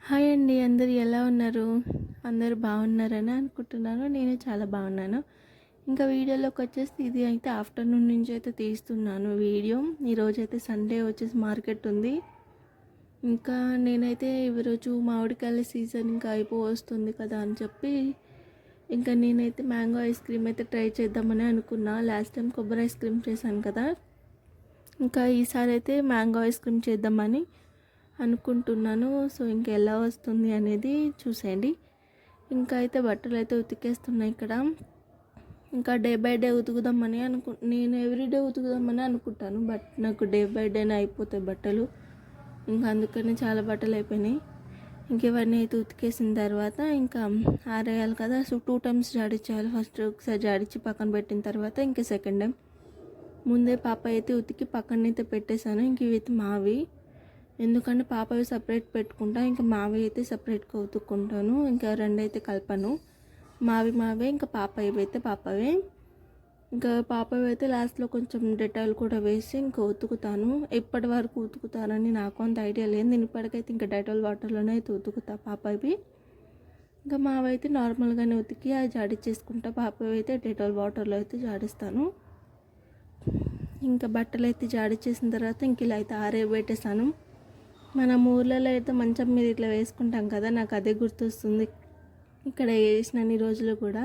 Hi అండి. అందరూ ఎలా ఉన్నారు? అందరూ బాగున్నారని అనుకుంటున్నాను. నేను చాలా బాగున్నాను. ఇంకా వీడియోలోకొచ్చేసి ఇది అయితే ఆఫ్టర్‌నూన్ నుంచి అయితే తీస్తున్నాను వీడియో. ఈరోజైతే సండే వచ్చేసి మార్కెట్ ఉంది. ఇంకా నేనైతే ఈరోజు మామిడికాయల సీజన్ ఇంకా అయిపోవస్తుంది కదా అని చెప్పి ఇంకా నేనైతే మ్యాంగో ఐస్ క్రీమ్ అయితే ట్రై చేద్దామని అనుకున్నా. లాస్ట్ టైం కొబ్బరి ఐస్ క్రీమ్ చేశాను కదా! ఇంకా ఈసారి అయితే మ్యాంగో ఐస్ క్రీమ్ చేద్దామని అనుకుంటున్నాను. సో ఇంకా ఎలా వస్తుంది అనేది చూసేయండి. ఇంకా అయితే బట్టలు అయితే ఉతికేస్తున్నాయి ఇక్కడ. ఇంకా డే బై డే ఉతుకుదామని నేను ఎవ్రీడే ఉతుకుదామని అనుకుంటాను. బట్ నాకు డే బై డేనే అయిపోతాయి బట్టలు. ఇంకా అందుకని చాలా బట్టలు అయిపోయినాయి. ఇంక ఇవన్నీ అయితే ఉతికేసిన తర్వాత ఇంకా ఆరేయాలి కదా. So 2 times జాడించాలి. ఫస్ట్ ఒకసారి జాడించి పక్కన పెట్టిన తర్వాత ఇంకా సెకండ్ టైం ముందే పాప అయితే ఉతికి పక్కనైతే పెట్టేశాను. ఇంక ఇవైతే మావి, ఎందుకంటే పాపవి సపరేట్ పెట్టుకుంటా, ఇంకా మావి అయితే సపరేట్గా ఉతుక్కుంటాను. ఇంకా రెండైతే కలపను. మావే, ఇంకా పాపవి అయితే పాపవే. ఇంకా పాపవి అయితే లాస్ట్లో కొంచెం డెటాల్ కూడా వేసి ఇంకా ఉతుకుతాను. ఎప్పటి వరకు ఉతుకుతానని నాకు అంత ఐడియా లేదు. నేను ఇప్పటికైతే ఇంకా డెటాల్ వాటర్లోనే అయితే ఉతుకుతా పాపవి. ఇంకా మావైతే నార్మల్గానే ఉతికి అది జాడిచ్చేసుకుంటా. పాపవి అయితే డెటాల్ వాటర్లో అయితే జాడిస్తాను. ఇంకా బట్టలు అయితే జాడిచ్చేసిన తర్వాత ఇంక ఇలా అయితే ఆరబెట్టేసాను. మన ఊర్లలో అయితే మంచం మీద ఇట్లా వేసుకుంటాం కదా, నాకు అదే గుర్తొస్తుంది ఇక్కడ వేసినన్ని రోజులు కూడా.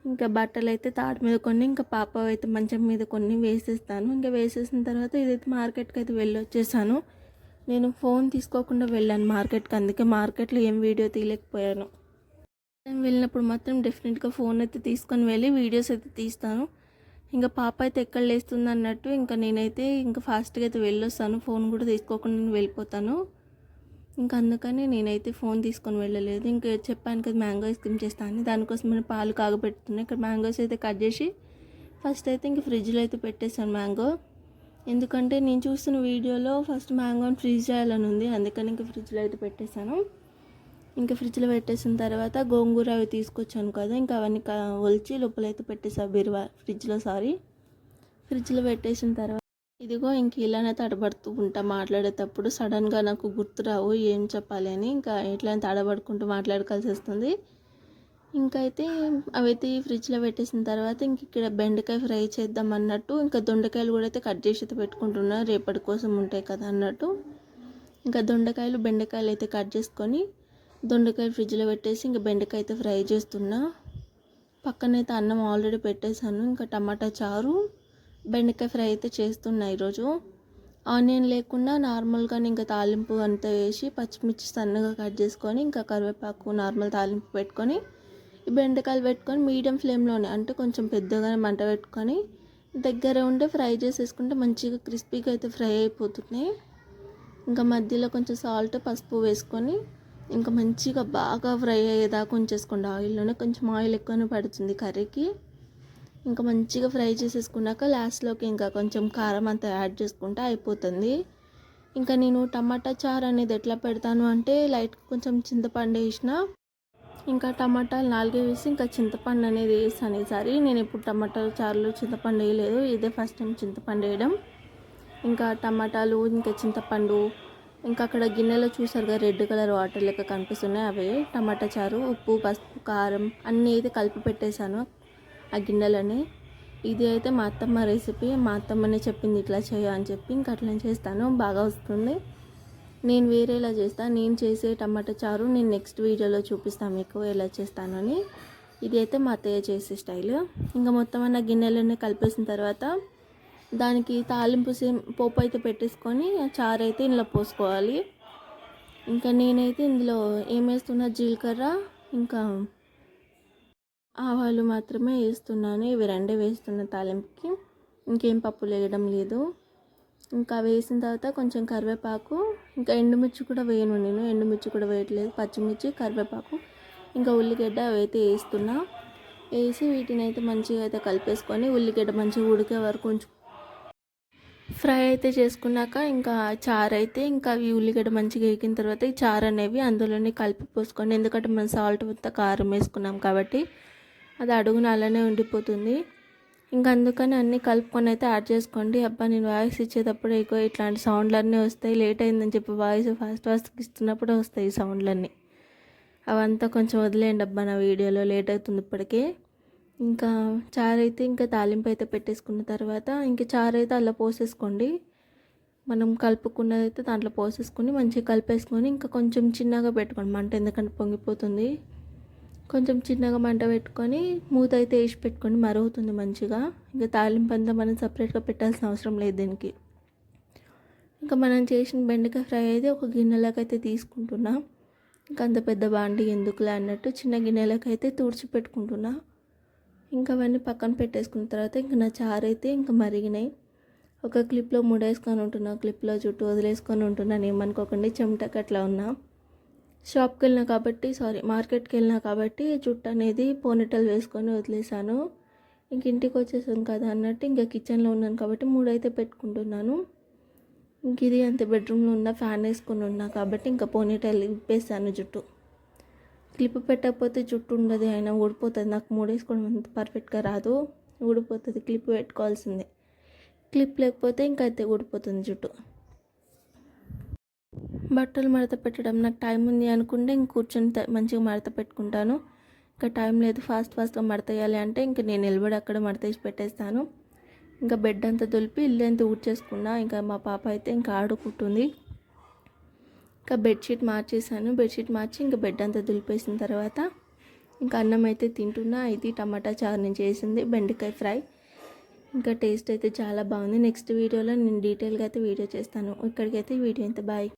ఇంకా బట్టలు అయితే తాడు మీద కొన్ని, ఇంకా పాప అయితే మంచం మీద కొన్ని వేసేస్తాను. ఇంకా వేసేసిన తర్వాత ఇదైతే మార్కెట్కి అయితే వెళ్ళొచ్చేసాను. నేను ఫోన్ తీసుకోకుండా వెళ్ళాను మార్కెట్కి, అందుకే మార్కెట్లో ఏం వీడియో తీయలేకపోయాను. వెళ్ళినప్పుడు మాత్రం డెఫినెట్గా ఫోన్ అయితే తీసుకొని వెళ్ళి వీడియోస్ అయితే తీస్తాను. ఇంకా పాప అయితే ఎక్కడ లేస్తుంది అన్నట్టు ఇంకా నేనైతే ఇంకా ఫాస్ట్గా అయితే వెళ్ళొస్తాను. ఫోన్ కూడా తీసుకోకుండా నేను వెళ్ళిపోతాను. ఇంకా అందుకని నేనైతే ఫోన్ తీసుకొని వెళ్ళలేదు. ఇంకా చెప్పాను కదా మ్యాంగో ఐస్ క్రీమ్ చేస్తాను, దానికోసం నేను పాలు కాగబెడుతున్నాను. ఇక్కడ మ్యాంగోస్ అయితే కట్ చేసి ఫస్ట్ అయితే ఇంక ఫ్రిడ్జ్లో అయితే పెట్టేశాను మ్యాంగో. ఎందుకంటే నేను చూస్తున్న వీడియోలో ఫస్ట్ మ్యాంగోని ఫ్రీజ్ చేయాలని ఉంది, అందుకని ఇంకా ఫ్రిడ్జ్లో అయితే పెట్టేశాను. ఇంకా ఫ్రిడ్జ్లో పెట్టేసిన తర్వాత గోంగూర అవి తీసుకొచ్చాను కదా, ఇంకా అవన్నీ ఒలిచి లోపలైతే పెట్టేసా ఫ్రిడ్జ్లో పెట్టేసిన తర్వాత ఇదిగో ఇంక ఇలానే తడబడుతూ ఉంటా మాట్లాడేటప్పుడు. సడన్గా నాకు గుర్తురావు ఏం చెప్పాలి అని, ఇంకా ఇట్లా తడబడుకుంటూ మాట్లాడుకోవాల్సి వస్తుంది. ఇంకైతే అవైతే ఫ్రిడ్జ్లో పెట్టేసిన తర్వాత ఇంక ఇక్కడ బెండకాయ ఫ్రై చేద్దాం అన్నట్టు, ఇంకా దొండకాయలు కూడా అయితే కట్ చేసి అయితే పెట్టుకుంటున్నా, రేపటి కోసం ఉంటాయి కదా అన్నట్టు. ఇంకా దొండకాయలు బెండకాయలు అయితే కట్ చేసుకొని దొండకాయలు ఫ్రిడ్జ్లో పెట్టేసి ఇంకా బెండకాయ అయితే ఫ్రై చేస్తున్నా. పక్కనైతే అన్నం ఆల్రెడీ పెట్టేశాను. ఇంకా టమాటా చారు బెండకాయ ఫ్రై అయితే చేస్తున్నా ఈరోజు. ఆనియన్ లేకుండా నార్మల్గానే ఇంకా తాలింపు అంతా వేసి పచ్చిమిర్చి సన్నగా కట్ చేసుకొని ఇంకా కరివేపాకు నార్మల్ తాలింపు పెట్టుకొని ఈ బెండకాయలు పెట్టుకొని మీడియం ఫ్లేమ్లోనే, అంటే కొంచెం పెద్దగానే మంట పెట్టుకొని దగ్గర ఉంటే ఫ్రై చేసేసుకుంటే మంచిగా క్రిస్పీగా అయితే ఫ్రై అయిపోతున్నాయి. ఇంకా మధ్యలో కొంచెం సాల్ట్ పసుపు వేసుకొని ఇంకా మంచిగా బాగా ఫ్రై అయ్యేదాకా ఉంచేసుకోండి ఆయిల్లోనే. కొంచెం ఆయిల్ ఎక్కువనే పడుతుంది కర్రీకి. ఇంకా మంచిగా ఫ్రై చేసేసుకున్నాక లాస్ట్లోకి ఇంకా కొంచెం కారం అంతా యాడ్ చేసుకుంటే అయిపోతుంది. ఇంకా నేను టమాటా చారు అనేది ఎట్లా పెడతాను అంటే లైట్గా కొంచెం చింతపండు వేసిన, ఇంకా టమాటాలు 4 వేసి ఇంకా చింతపండు అనేది వేసాను ఈసారి. నేను ఇప్పుడు టమాటా చారులో చింతపండు వేయలేదు, ఇదే ఫస్ట్ టైం చింతపండు వేయడం. ఇంకా టమాటాలు ఇంకా చింతపండు ఇంకా అక్కడ గిన్నెలో చూసారుగా రెడ్ కలర్ వాటర్ లెక్క కనిపిస్తున్నాయి, అవే టమాటా చారు. ఉప్పు పసుపు కారం అన్నీ అయితే కలిపి పెట్టేశాను ఆ గిన్నెలని. ఇది అయితే మా అత్తమ్మ రెసిపీ, మా అత్తమ్మనే చెప్పింది ఇట్లా చేయ అని చెప్పి, ఇంకా అట్లా చేస్తాను, బాగా వస్తుంది. నేను వేరేలా చేస్తాను, నేను చేసే టమాటా చారు నేను నెక్స్ట్ వీడియోలో చూపిస్తాను మీకు ఎలా చేస్తానని. ఇది అయితే మా అత్తయ్య చేసే స్టైల్. ఇంకా మొత్తం అన్న గిన్నెలన్నీ కలిపేసిన తర్వాత దానికి తాలింపు పోపు అయితే పెట్టేసుకొని చారు అయితే ఇందులో పోసుకోవాలి. ఇంకా నేనైతే ఇందులో ఏం వేస్తున్నా, జీలకర్ర ఇంకా ఆవాలు మాత్రమే వేస్తున్నాను. ఇవి రెండే వేస్తున్నా తాలింపుకి, ఇంకేం పప్పులు వేయడం లేదు. ఇంకా వేసిన తర్వాత కొంచెం కరివేపాకు, ఇంకా ఎండుమిర్చి కూడా వేయను, నేను ఎండుమిర్చి కూడా వేయట్లేదు, పచ్చిమిర్చి కరివేపాకు ఇంకా ఉల్లిగడ్డ అవైతే వేస్తున్నా. వేసి వీటిని అయితే మంచిగా అయితే కలిపేసుకొని ఉల్లిగడ్డ మంచిగా ఉడికే వరకు ఫ్రై అయితే చేసుకున్నాక ఇంకా చారు అయితే ఇంకా అవి ఉల్లిగడ్డ మంచిగా వేగిన తర్వాత ఈ చారు అనేవి అందులోనే కలిపి పోసుకోండి. ఎందుకంటే మనం సాల్ట్ అంతా కారం వేసుకున్నాం కాబట్టి అది అడుగున అలానే ఉండిపోతుంది. ఇంకా అందుకని అన్నీ కలుపుకొని అయితే యాడ్ చేసుకోండి. అబ్బా నేను వాయిస్ ఇచ్చేటప్పుడు ఎక్కువ ఇట్లాంటి సౌండ్లన్నీ వస్తాయి, లేట్ అయిందని చెప్పి వాయిస్ ఫాస్ట్గా ఇస్తున్నప్పుడు వస్తాయి ఈ సౌండ్లన్నీ. అవంతా కొంచెం వదిలేయండి అబ్బా, నా వీడియోలో లేట్ అవుతుంది ఇప్పటికే. ఇంకా చారు అయితే ఇంకా తాలింపు అయితే పెట్టేసుకున్న తర్వాత ఇంక చారు అయితే అలా పోసేసుకోండి. మనం కలుపుకున్నదైతే దాంట్లో పోసేసుకొని మంచిగా కలిపేసుకొని ఇంకా కొంచెం చిన్నగా పెట్టుకోండి మంట, ఎందుకంటే పొంగిపోతుంది. కొంచెం చిన్నగా మంట పెట్టుకొని మూత అయితే వేసి పెట్టుకొని మరుగుతుంది మంచిగా. ఇంకా తాలింపు అంతా మనం సపరేట్గా పెట్టాల్సిన అవసరం లేదు దీనికి. ఇంకా మనం చేసిన బెండకాయ ఫ్రై అయితే ఒక గిన్నెలోకి అయితే తీసుకుంటున్నా. ఇంకా అంత పెద్ద బాండి ఎందుకులే అన్నట్టు చిన్న గిన్నెలోకి అయితే తుడిచి పెట్టుకుంటున్నా. ఇంకా అవన్నీ పక్కన పెట్టేసుకున్న తర్వాత ఇంకా నా చారు అయితే ఇంకా మరిగినాయి. ఒక క్లిప్లో ముడేసుకొని ఉంటున్నా, క్లిప్లో జుట్టు వదిలేసుకొని ఉంటున్నాను, ఏమనుకోకండి చెమటకి అట్లా ఉన్నా. షాప్కి వెళ్ళినా కాబట్టి మార్కెట్కి వెళ్ళినా కాబట్టి జుట్టు అనేది పోనీటెల్ వేసుకొని వదిలేసాను. ఇంక ఇంటికి వచ్చేసాను కదా అన్నట్టు ఇంకా కిచెన్లో ఉన్నాను కాబట్టి మూడైతే పెట్టుకుంటున్నాను. ఇంక ఇది అంతే, బెడ్రూమ్లో ఉన్న ఫ్యాన్ వేసుకొని ఉన్నా కాబట్టి ఇంకా పోనీటెల్ విప్పేసాను జుట్టు. క్లిప్ పెట్టకపోతే జుట్టు ఉండదు, అయినా ఊడిపోతుంది. నాకు మూడేసుకోవడం అంత పర్ఫెక్ట్గా రాదు, ఊడిపోతుంది. క్లిప్ పెట్టుకోవాల్సిందే, క్లిప్ లేకపోతే ఇంకా అయితే ఊడిపోతుంది జుట్టు. బట్టలు మడత పెట్టడం నాకు టైం ఉంది అనుకుంటే ఇంక కూర్చొని మంచిగా మడత పెట్టుకుంటాను. ఇంకా టైం లేదు ఫాస్ట్గా మడత వేయాలి అంటే ఇంక నేను నిలబడి అక్కడ మడత వేసి పెట్టేస్తాను. ఇంకా బెడ్ అంతా దులిపి ఇల్లు అంతా ఊడ్చేసుకున్నా. ఇంకా మా పాప అయితే ఇంకా ఆడుకుంటుంది. ఇంకా బెడ్షీట్ మార్చేసాను, బెడ్షీట్ మార్చి ఇంకా బెడ్ అంతా దులిపేసిన తర్వాత ఇంకా అన్నం అయితే తింటున్నా. ఇది టమాటా చారు నేను చేసింది, బెండకాయ ఫ్రై. ఇంకా టేస్ట్ అయితే చాలా బాగుంది. నెక్స్ట్ వీడియోలో నేను డీటెయిల్గా అయితే వీడియో చేస్తాను. ఇక్కడికైతే వీడియో అయితే బాయ్.